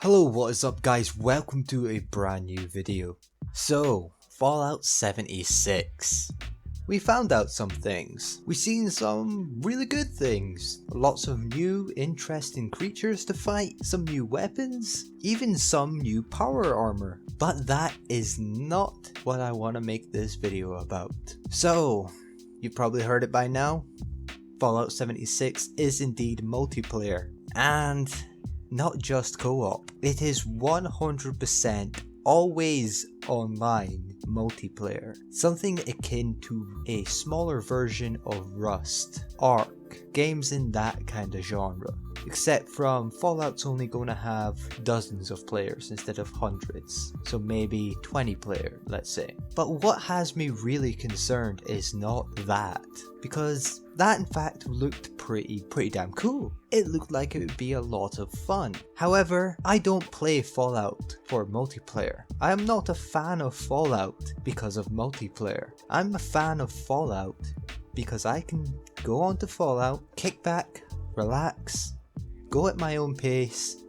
Hello, what is up guys, welcome to a brand new video. So, Fallout 76. We found out some things. We've seen some really good things. Lots of new interesting creatures to fight, some new weapons, even some new power armor. But that is not what I want to make this video about. So, you've probably heard it by now. Fallout 76 is indeed multiplayer. And not just co-op. It is 100% always online multiplayer. Something akin to a smaller version of Rust, Ark, games in that kind of genre. Except from Fallout's only going to have dozens of players instead of hundreds. So maybe 20 players, let's say. But what has me really concerned is not that. Because that in fact looked pretty damn cool. It looked like it would be a lot of fun. However, I don't play Fallout for multiplayer. I am not a fan of Fallout because of multiplayer. I'm a fan of Fallout because I can go on to Fallout, kick back, relax, go at my own pace,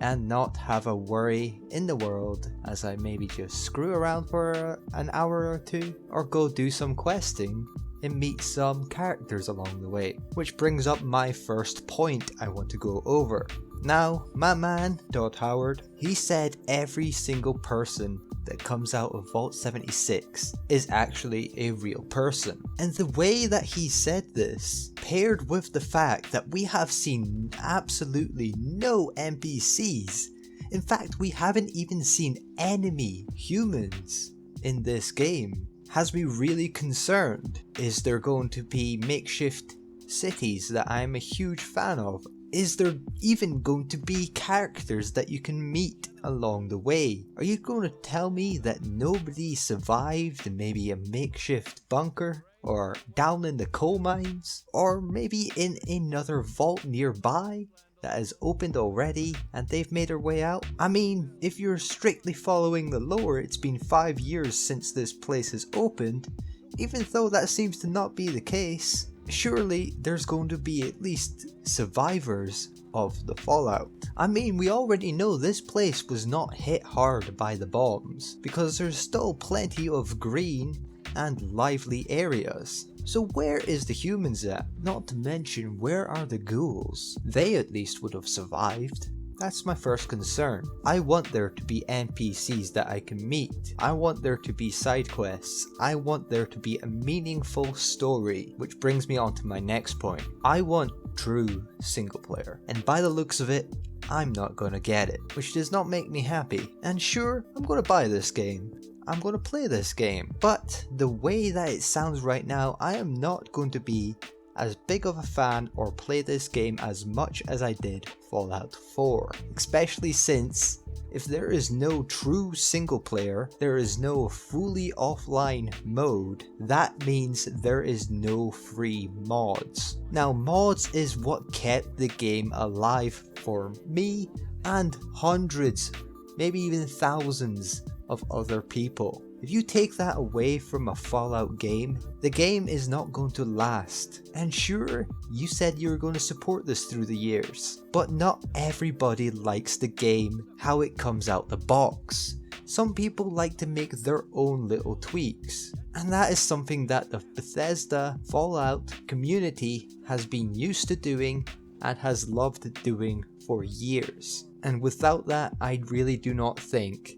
and not have a worry in the world as I maybe just screw around for an hour or two, or go do some questing and meet some characters along the way. Which brings up my first point I want to go over. Now, my man, Todd Howard, he said every single person that comes out of Vault 76 is actually a real person. And the way that he said this, paired with the fact that we have seen absolutely no NPCs, in fact we haven't even seen enemy humans in this game, has me really concerned. Is there going to be makeshift cities that I'm a huge fan of? Is there even going to be characters that you can meet along the way? Are you going to tell me that nobody survived in maybe a makeshift bunker? Or down in the coal mines? Or maybe in another vault nearby that has opened already and they've made their way out? I mean, if you're strictly following the lore, it's been 5 years since this place has opened. Even though that seems to not be the case, surely there's going to be at least survivors of the fallout. I mean, we already know this place was not hit hard by the bombs, because there's still plenty of green and lively areas. So where is the humans at? Not to mention, where are the ghouls? They at least would have survived. That's my first concern. I want there to be NPCs that I can meet. I want there to be side quests. I want there to be a meaningful story. Which brings me on to my next point. I want true single player. And by the looks of it, I'm not gonna get it. Which does not make me happy. And sure, I'm gonna buy this game. I'm going to play this game, but the way that it sounds right now, I am not going to be as big of a fan or play this game as much as I did Fallout 4. Especially since, if there is no true single player, there is no fully offline mode, that means there is no free mods. Now, mods is what kept the game alive for me and hundreds, maybe even thousands of other people. If you take that away from a Fallout game, the game is not going to last. And sure, you said you were going to support this through the years, but not everybody likes the game how it comes out the box. Some people like to make their own little tweaks, and that is something that the Bethesda Fallout community has been used to doing and has loved doing for years. And without that, I really do not think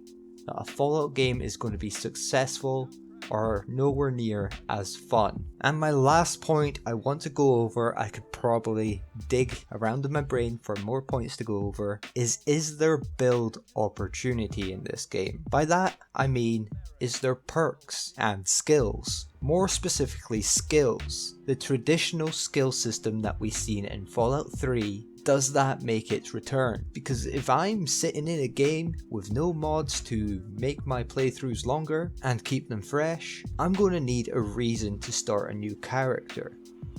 that a Fallout game is going to be successful or nowhere near as fun. And my last point I want to go over, I could probably dig around in my brain for more points to go over, is there build opportunity in this game? By that I mean, is there perks and skills? More specifically, skills. The traditional skill system that we've seen in Fallout 3, does that make its return? Because if I'm sitting in a game with no mods to make my playthroughs longer and keep them fresh, I'm going to need a reason to start a new character.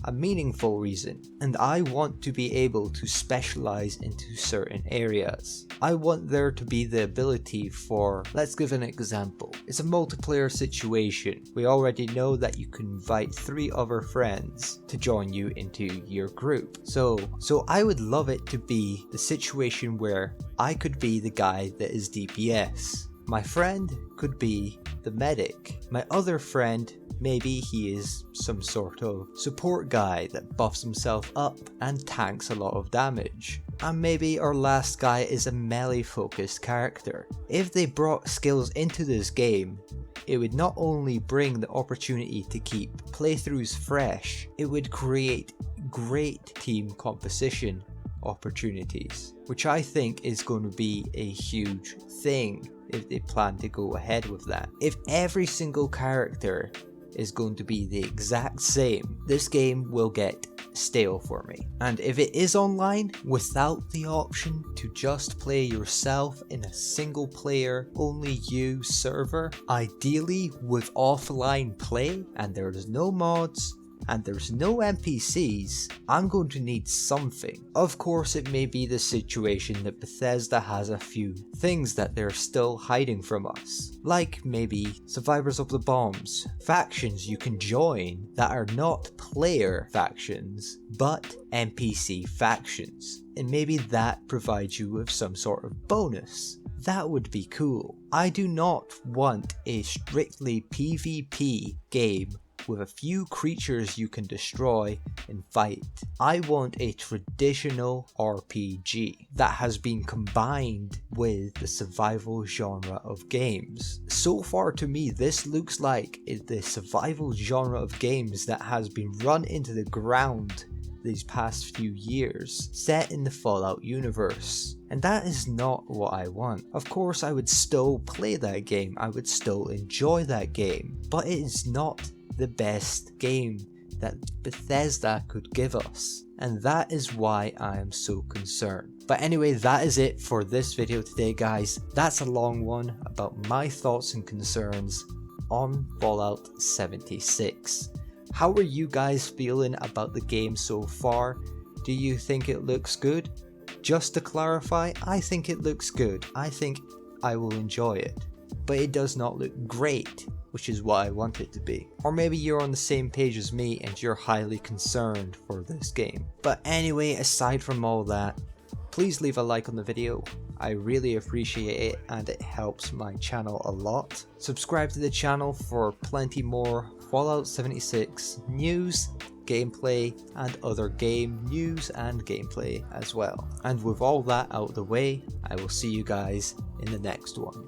a meaningful reason, and I want to be able to specialize into certain areas. I want there to be the ability for, let's give an example. It's a multiplayer situation. We already know that you can invite 3 other friends to join you into your group. So I would love it to be the situation where I could be the guy that is DPS. My friend could be the medic. My other friend, maybe he is some sort of support guy that buffs himself up and tanks a lot of damage. And maybe our last guy is a melee focused character. If they brought skills into this game, it would not only bring the opportunity to keep playthroughs fresh, it would create great team composition opportunities, which I think is going to be a huge thing if they plan to go ahead with that. If every single character is going to be the exact same, this game will get stale for me. And if it is online without the option to just play yourself in a single player, only you server, ideally with offline play, and there's no mods, and there's no NPCs, I'm going to need something. Of course, it may be the situation that Bethesda has a few things that they're still hiding from us, like maybe survivors of the bombs, factions you can join that are not player factions, but NPC factions, and maybe that provides you with some sort of bonus. That would be cool. I do not want a strictly PvP game with a few creatures you can destroy and fight. I want a traditional RPG that has been combined with the survival genre of games. So far to me, this looks like the survival genre of games that has been run into the ground these past few years, set in the Fallout universe. And that is not what I want. Of course, I would still play that game, I would still enjoy that game, but it is not the best game that Bethesda could give us, and that is why I am so concerned. But anyway, that is it for this video today, guys. That's a long one about my thoughts and concerns on Fallout 76. How are you guys feeling about the game so far? Do you think it looks good? Just to clarify, I think it looks good. I think I will enjoy it, but it does not look great, which is what I want it to be. Or maybe you're on the same page as me and you're highly concerned for this game. But anyway, aside from all that, please leave a like on the video. I really appreciate it and it helps my channel a lot. Subscribe to the channel for plenty more Fallout 76 news, gameplay, and other game news and gameplay as well. And with all that out of the way, I will see you guys in the next one.